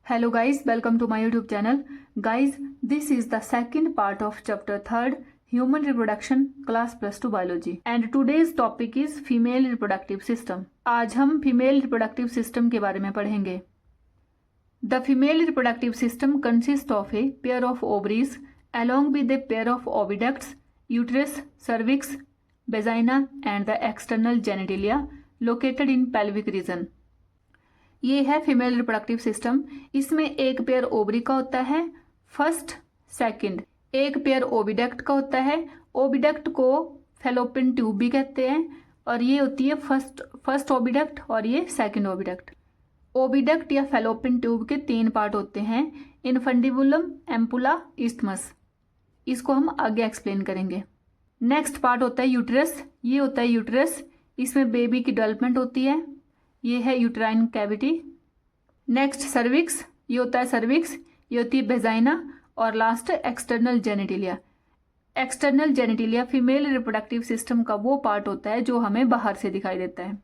Hello guys, welcome to my YouTube channel. Guys, this is the second part of chapter 3rd Human Reproduction class +2 Biology and today's topic is Female Reproductive System. आज हम female reproductive system के बारे में पढ़ेंगे. The female reproductive system consists of a pair of ovaries along with a pair of oviducts, uterus, cervix, vagina and the external genitalia located in pelvic region. ये है female reproductive system. इसमें एक pair ovary का होता है, first second. एक pair oviduct का होता है. ओविडक्ट को फैलोपियन ट्यूब भी कहते हैं और ये होती है फर्स्ट ओविडक्ट और ये सेकंड ओविडक्ट. ओविडक्ट या फैलोपियन ट्यूब के 3 पार्ट होते हैं, इनफंडिबुलम, एम्पुला, इस्थमस. इसको हम आगे एक्सप्लेन करेंगे. नेक्स्ट पार्ट होता है यूट्रस. ये होता है यूट्रस. इसमें बेबी की डेवलपमेंट होती है. ये है यूट्राइन कैविटी. Next cervix. ये होता है सर्विक्स. ये होती है वेजाइना और last external genitalia. External genitalia female reproductive system का वो पार्ट होता है जो हमें बाहर से दिखाई देता है.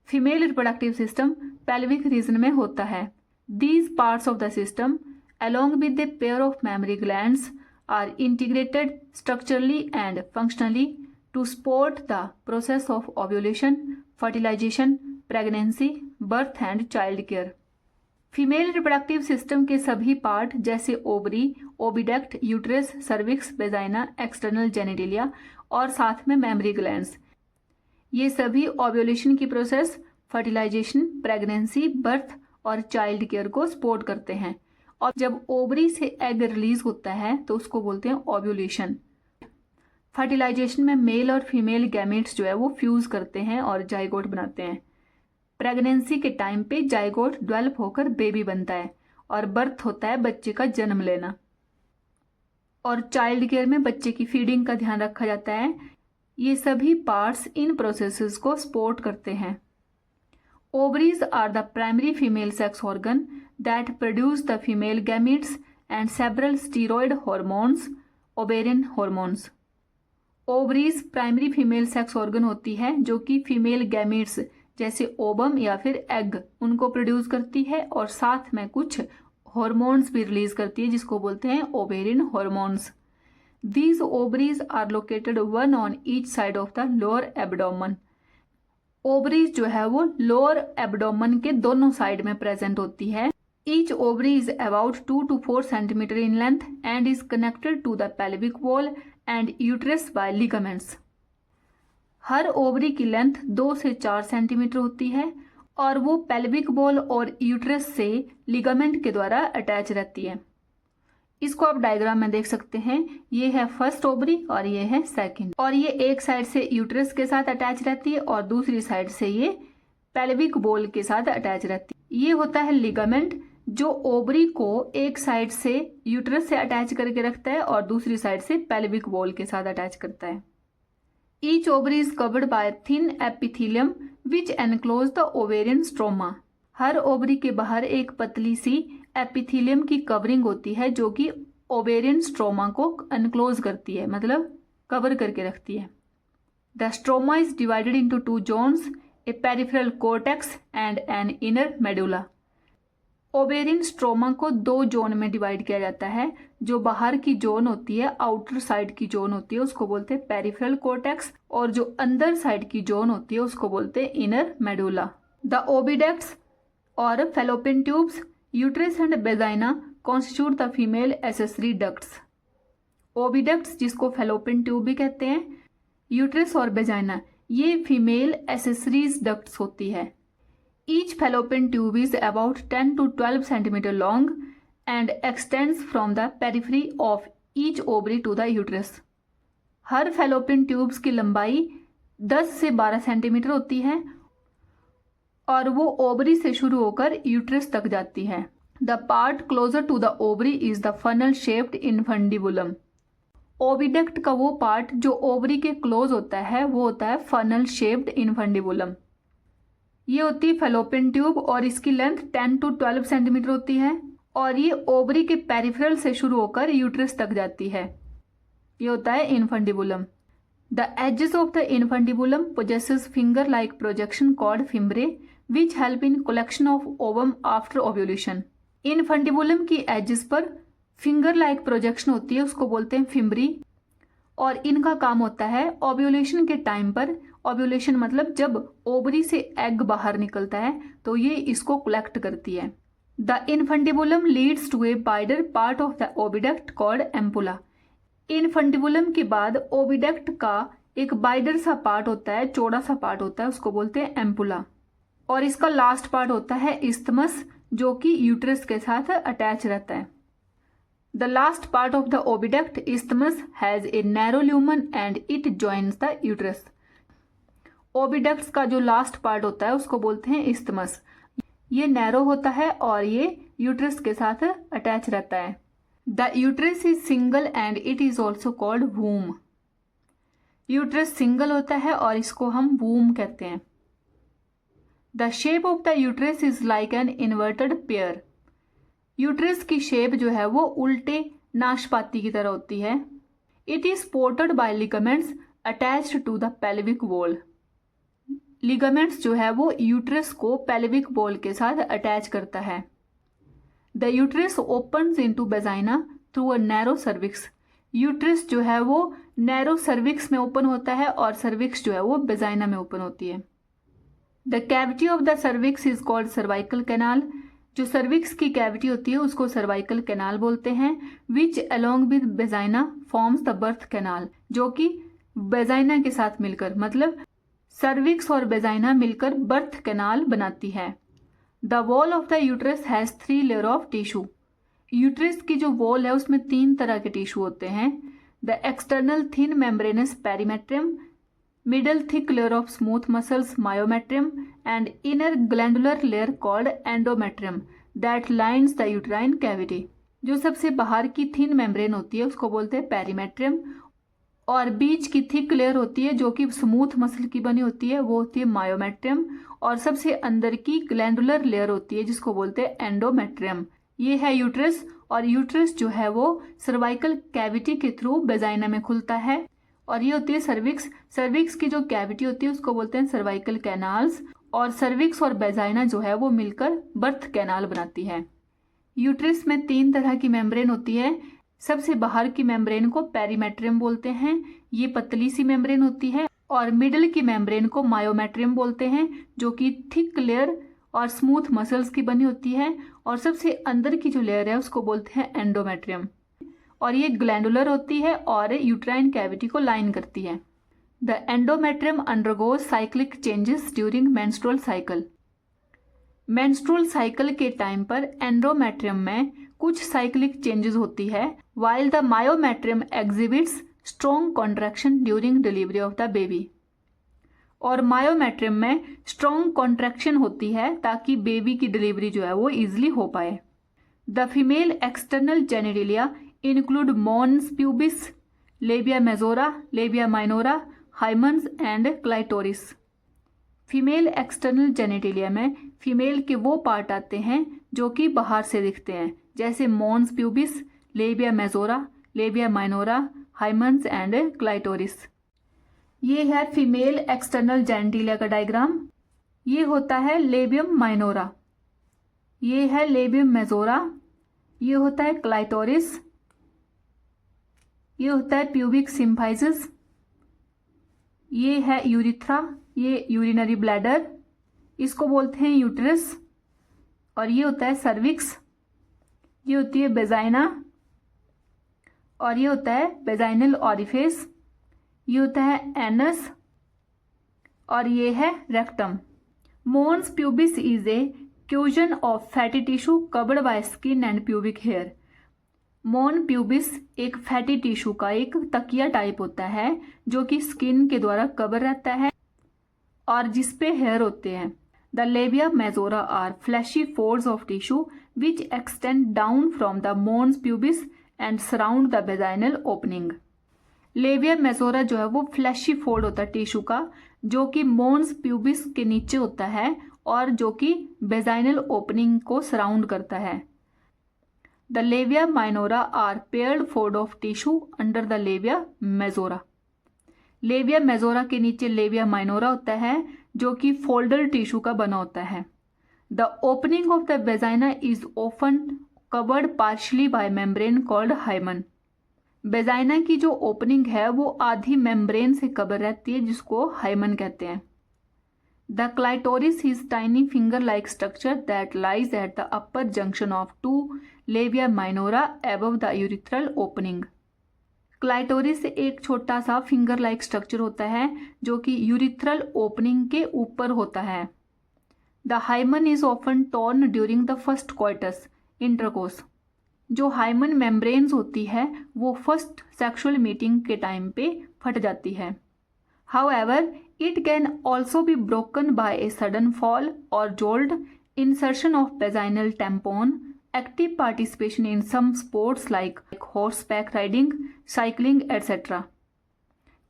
Female reproductive system pelvic region में होता है. These parts of the system along with a pair of mammary glands are integrated structurally and functionally to support the process of ovulation, fertilization, pregnancy, birth and child care. Female reproductive system के सभी part जैसे ovary, oviduct, uterus, cervix, vagina, external genitalia और साथ में mammary glands, ये सभी ovulation की process, fertilization, pregnancy, birth और चाइल्ड केयर को सपोर्ट करते हैं. और जब ओवरी से एग रिलीज होता है तो उसको बोलते हैं ओव्यूलेशन. फर्टिलाइजेशन में मेल और फीमेल गैमेट्स जो है वो फ्यूज करते हैं और जाइगोट बनाते हैं. प्रेगनेंसी के टाइम पे जाइगोट डेवलप होकर बेबी बनता है और बर्थ होता है बच्चे का जन्म लेना. और चाइल्ड केयर में बच्चे की फीडिंग का ध्यान रखा जाता है. ये सभी पार्ट्स इन प्रोसेसेस को सपोर्ट करते हैं. Ovaries are the primary female sex organ that produce the female gametes and several steroid hormones, ovarian hormones. Ovaries primary female sex organ होती है जो कि फीमेल गैमीट्स जैसे ओवम या फिर एग उनको प्रोड्यूस करती है और साथ में कुछ हॉर्मोन्स भी रिलीज करती है जिसको बोलते हैं ovarian hormones. These ovaries are located one on each side of the lower abdomen. Ovaries जो है वो लोअर एब्डोमेन के दोनों साइड में प्रेजेंट होती है. Each ovary is about 2 to 4 centimetre in length and is connected to the pelvic wall and uterus by ligaments. हर ovary की लेंथ 2 से 4 सेंटीमीटर होती है और वो पेल्विक बॉल और यूट्रस से लिगामेंट के द्वारा अटैच रहती है. इसको आप डायग्राम में देख सकते हैं. ये है फर्स्ट ओवरी और ये है सेकंड. और ये एक साइड से यूट्रस के साथ अटैच रहती है और दूसरी साइड से ये पेल्विक बॉल के साथ अटैच रहती है. ये होता है लिगामेंट जो ओवरी को एक साइड से यूट्रस से अटैच करके रखता है और दूसरी साइड से पेल्विक बॉल के साथ अटैच करता है. Each ovary is covered by a thin epithelium which enclose the ovarian stroma. Her ovary के बाहर एक पतली सी एपिथीलियम की कवरिंग होती है जो कि ओवेरियन स्ट्रोमा को एनक्लोज करती है, मतलब कवर करके रखती है. The stroma is divided into 2 zones, a peripheral cortex and an inner medulla. Ovarian stroma को 2 जोन में डिवाइड किया जाता है. जो बाहर की जोन होती है, आउटर साइड की जोन होती है, उसको बोलते हैं पेरिफेरल कोर्टेक्स और जो अंदर साइड की जोन होती है उसको बोलते हैं इनर मेडुला. द ओविडक्ट्स और fallopian tubes, uterus and vagina constitute the female accessory ducts. Oviducts जिसको फैलोपियन ट्यूब भी कहते हैं, यूट्रस और वेजाइना ये फीमेल एसेसरीज डक्ट्स होती है. Each fallopian tube is about 10 to 12 centimeter long and extends from the periphery of each ovary to the uterus. Her fallopian tubes की लंबाई 10 से 12 सेंटीमीटर होती है और वो ओवरी से शुरू होकर यूट्रस तक जाती है. The part closer to the ovary is the funnel shaped infundibulum. Oviduct का वो पार्ट जो ओवरी के क्लोज होता है वो होता है फनल शेप्ड इनफंडिबुलम. ये होती है फैलोपियन ट्यूब और इसकी लेंथ 10 to 12 सेंटीमीटर होती है और ये ओवरी के पेरिफेरल से शुरू होकर यूट्रस तक जाती है. ये होता है infundibulum. The edges of the infundibulum possesses finger like projection called fimbriae which help in collection of ovum after ovulation. Infundibulum की एजेस पर फिंगर लाइक प्रोजेक्शन होती है, उसको बोलते हैं फिम्बरी। और इनका काम होता है ओव्यूलेशन के टाइम पर, ओव्यूलेशन मतलब जब ओवरी से एग बाहर निकलता है तो ये इसको कलेक्ट करती है। The infundibulum leads to a wider part of the oviduct called ampulla. Infundibulum के बाद ओविडक्ट का एक वाइडर सा पार्ट होता है, चौड़ा सा पार्ट होता है, उसको बोलते हैं एम्पुला। और इसका लास्ट पार्ट होता है इस्थमस, जो कि यूट्रस के साथ अटैच रहता है। The last part of the oviduct isthmus has a narrow lumen and it joins the uterus. Oviducts का जो लास्ट पार्ट होता है उसको बोलते हैं इस्थमस। ये नैरो होता है और ये यूट्रस के साथ अटैच रहता है। The uterus is single and it is also called womb. Uterus single होता है और इसको हम वूम कहते हैं। The shape of the uterus is like an inverted pear. Uterus की शेप जो है वो उल्टे नाशपाती की तरह होती है। It is supported by ligaments attached to the pelvic wall. Ligaments जो है वो यूट्रस को पेल्विक वॉल के साथ अटैच करता है। The uterus opens into vagina through a narrow cervix. Uterus जो है वो नैरो सर्विक्स में ओपन होता है और सर्विक्स जो है वो वेजाइना में ओपन होती है। The cavity of the cervix is called cervical canal. जो सर्विक्स की कैविटी होती है उसको सर्वाइकल कैनाल बोलते हैं। Which along with vagina forms the birth canal, जो कि वेजाइना के साथ मिलकर, मतलब सर्विक्स और वेजाइना मिलकर बर्थ कैनाल बनाती है। The wall of the uterus has 3 layer of tissue. Uterus की जो वॉल है उसमें 3 तरह के टिश्यू होते हैं। The external thin membranes perimetrium, middle thick layer of smooth muscles myometrium, and inner glandular layer called endometrium that lines the uterine cavity. जो सबसे बाहर की थिन मेम्ब्रेन होती है उसको बोलते हैं पेरीमेट्रियम, और बीच की थिक लेयर होती है जो कि स्मूथ मसल की बनी होती है वो होती है मायोमेट्रियम, और सबसे अंदर की ग्लैंडुलर लेयर होती है जिसको बोलते हैं एंडोमेट्रियम। ये है यूट्रस, और यूट्रस जो है वो सर्वाइकल कैविटी के थ्रू वेजाइना में खुलता है। और ये होती है सर्विक्स। सर्विक्स की जो कैविटी होती है उसको बोलते हैं सर्वाइकल कैनाल्स, और सर्विक्स और वेजाइना जो है वो मिलकर बर्थ कैनाल बनाती है। यूट्रस में 3 तरह की मेम्ब्रेन होती है। सबसे बाहर की मेम्ब्रेन को पेरीमेट्रियम बोलते हैं, ये पतली सी मेम्ब्रेन होती है, और मिडल की मेम्ब्रेन को मायोमेट्रियम बोलते हैं जो कि थिक लेयर और स्मूथ मसल्स की बनी होती है, और सबसे अंदर की जो लेयर है उसको बोलते हैं एंडोमेट्रियम, और ये ग्लैंडुलर होती है और यूट्राइन कैविटी को लाइन करती है। The endometrium undergoes cyclic changes during menstrual cycle. Menstrual cycle के टाइम पर एंडोमेट्रियम में कुछ साइक्लिक चेंजेस होती है, while the myometrium exhibits strong contraction during delivery of the baby. और मायोमेट्रियम में स्ट्रॉन्ग कॉन्ट्रैक्शन होती है ताकि बेबी की डिलीवरी जो है वो इजिली हो पाए। The female external genitalia include mons pubis, labia majora, labia minora, hymens and clitoris. Female external genitalia में फीमेल के वो पार्ट आते हैं जो कि बाहर से दिखते हैं, जैसे mons pubis, labia majora, labia minora, hymens and clitoris. ये है फीमेल एक्सटर्नल जेनिटिलिया का डायग्राम। ये होता है लेबियम माइनोरा, ये है लेबियम मेजोरा, ये होता है क्लाइटोरिस, ये होता है प्यूबिक सिम्फाइसिस, ये है यूरिथ्रा, ये यूरिनरी ब्लैडर, इसको बोलते हैं यूट्रस, और ये होता है सर्विक्स, ये होती है वेजाइना, और ये होता है वेजाइनल ऑरिफिस, ये होता है एनस, और ये है rectum. Mons pubis is a cushion of fatty tissue covered by skin and pubic hair. Mons pubis एक फैटी टिश्यू का एक तकिया टाइप होता है जो कि स्किन के द्वारा कवर रहता है और जिसपे हेयर होते हैं। The labia majora are fleshy folds of tissue which extend down from the mons pubis and surround the vaginal opening. Labia majora जो है वो फ्लैशी फोल्ड होता है टिश्यू का जो कि मॉन्स प्यूबिस के नीचे होता है और जो कि वेजाइनल ओपनिंग को सराउंड करता है। The labia minora are paired fold of tissue under the labia majora. Labia majora के नीचे लेबिया माइनोरा होता है जो कि फोल्डर टिश्यू का बना होता है। The opening of the vagina is often covered partially by membrane called hymen. Vagina की जो ओपनिंग है वो आधी मेम्ब्रेन से कवर रहती है जिसको हाइमन कहते हैं। The clitoris is tiny finger like structure that lies at the upper junction of two labia minora above the urethral opening. Clitoris एक छोटा सा फिंगर लाइक स्ट्रक्चर होता है जो कि यूरिथ्रल ओपनिंग के ऊपर होता है। The hymen is often torn during the first coitus intercourse. जो हाइमन मेम्ब्रेन्स होती है वो फर्स्ट सेक्सुअल मीटिंग के टाइम पे फट जाती है। However it can also be broken by a sudden fall और jolt, insertion of vaginal tampon, active participation in some sports like horseback riding, cycling etc.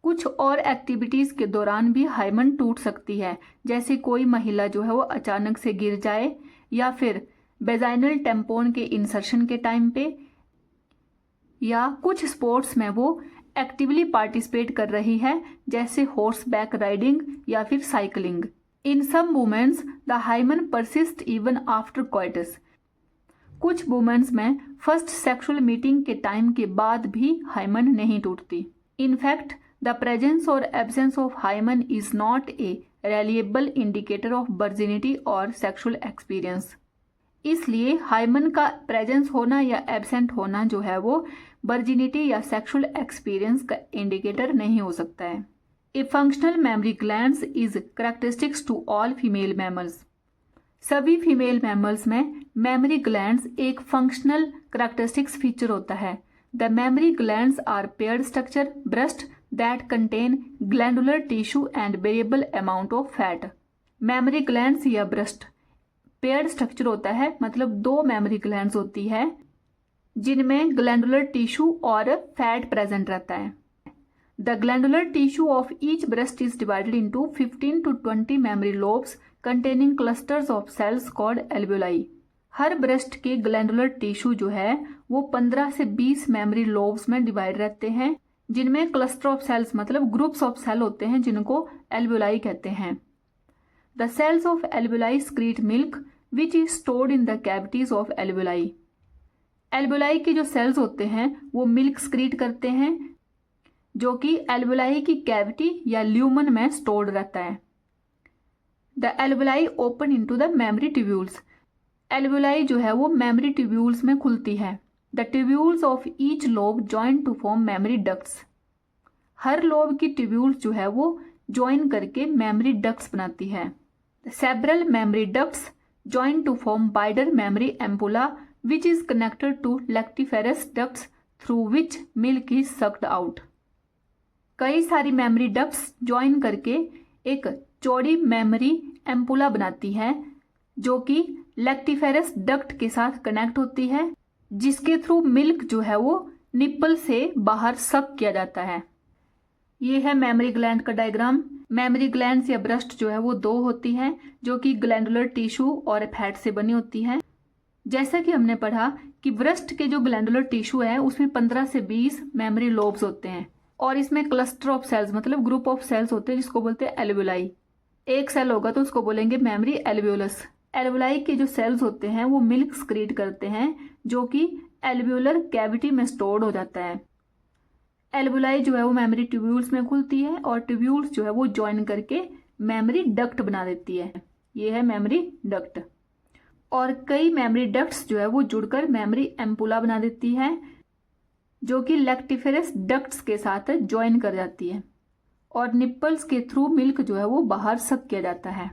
कुछ और एक्टिविटीज के दौरान भी हाइमन टूट सकती है, जैसे कोई महिला जो है वो अचानक से गिर जाए या फिर वेजाइनल टेम्पोन के इंसर्शन के टाइम पे, या कुछ स्पोर्ट्स में वो एक्टिवली पार्टिसिपेट कर रही है जैसे हॉर्स बैक राइडिंग या फिर cycling. In some womens the hymen persist even after coitus. कुछ वुमेन्स में फर्स्ट सेक्सुअल मीटिंग के टाइम के बाद भी हाइमन नहीं टूटती। इनफैक्ट द प्रेजेंस और absence of hymen is not a reliable indicator of virginity और सेक्सुअल एक्सपीरियंस। इसलिए हाइमन का प्रेजेंस होना या एब्सेंट होना जो है वो वर्जिनिटी या सेक्सुअल एक्सपीरियंस का इंडिकेटर नहीं हो सकता है। A functional mammary glands is characteristics to all female mammals. सभी फीमेल मैमल्स में मेमोरी ग्लैंड्स एक फंक्शनल कैरेक्टरिस्टिक्स फीचर होता है। The mammary glands are paired structure breast that contain glandular tissue and variable amount of fat. Mammary glands या breast paired structure होता है, मतलब दो मेमोरी ग्लैंड्स होती है जिनमें ग्लैंडुलर टिश्यू और फैट प्रेजेंट रहता है। The glandular tissue of each breast is divided into 15 to 20 memory lobes containing clusters of cells called alveoli. Her breast के ग्लैंडुलर टिश्यू जो है वो 15 से 20 मेमोरी लोब्स में डिवाइड रहते हैं जिनमें क्लस्टर ऑफ सेल्स मतलब ग्रुप्स ऑफ सेल होते हैं जिनको एल्वेओलाई कहते हैं। The cells of alveoli secrete milk which is stored in the cavities of alveoli. Alveoli के जो सेल्स होते हैं वो मिल्क स्क्रीट करते हैं जो कि एल्वेओलाई की कैविटी या ल्यूमन में स्टोर्ड रहता है। The alveoli open into the mammary tubules. Alveoli जो है वो मेमोरी ट्यूब्यूल्स में खुलती है। The tubules of each lobe join to form mammary ducts. हर लोब की ट्यूब्यूल्स जो है वो जॉइन करके मेमोरी डक्ट्स बनाती है। Several mammary ducts join to form wider mammary ampulla which is connected to lactiferous ducts through which milk is sucked out. कई सारी मेमोरी डक्ट्स जॉइन करके एक चौड़ी मेमोरी एम्पुला बनाती है जो कि लैक्टिफेरस डक्ट के साथ कनेक्ट होती है जिसके थ्रू मिल्क जो है वो निप्पल से बाहर सक किया जाता है। ये है मेमोरी ग्लैंड का डायग्राम। मेमोरी ग्लैंड्स या ब्रेस्ट जो है वो दो होती हैं जो कि ग्लैंडुलर टिश्यू और फैट से बनी होती है। जैसा कि हमने पढ़ा कि ब्रेस्ट के जो ग्लैंडुलर टिश्यू है उसमें 15 से 20 मेमोरी लोब्स होते हैं और इसमें क्लस्टर ऑफ सेल्स मतलब ग्रुप ऑफ सेल्स होते हैं जिसको बोलते हैं एल्वेओलाई। एक सेल होगा तो उसको बोलेंगे मेमोरी एल्वेओलस। एल्वेओलाई के जो सेल्स होते हैं वो मिल्क स्क्रीट करते हैं जो कि एल्वेओलर कैविटी में स्टोर्ड हो जाता है। एल्वेओलाई जो है वो मेमोरी ट्यूब्यूल्स में खुलती है और ट्यूब्यूल्स जो है वो ज्वाइन करके मेमोरी डक्ट बना देती है। ये है मेमोरी डक्ट। और कई मेमोरी डक्ट्स जो है वो जुड़कर मेमोरी एम्पुला बना देती है जो कि लैक्टिफेरस डक्ट्स के साथ ज्वाइन कर जाती है और निप्पल्स के थ्रू मिल्क जो है वो बाहर सक किया जाता है।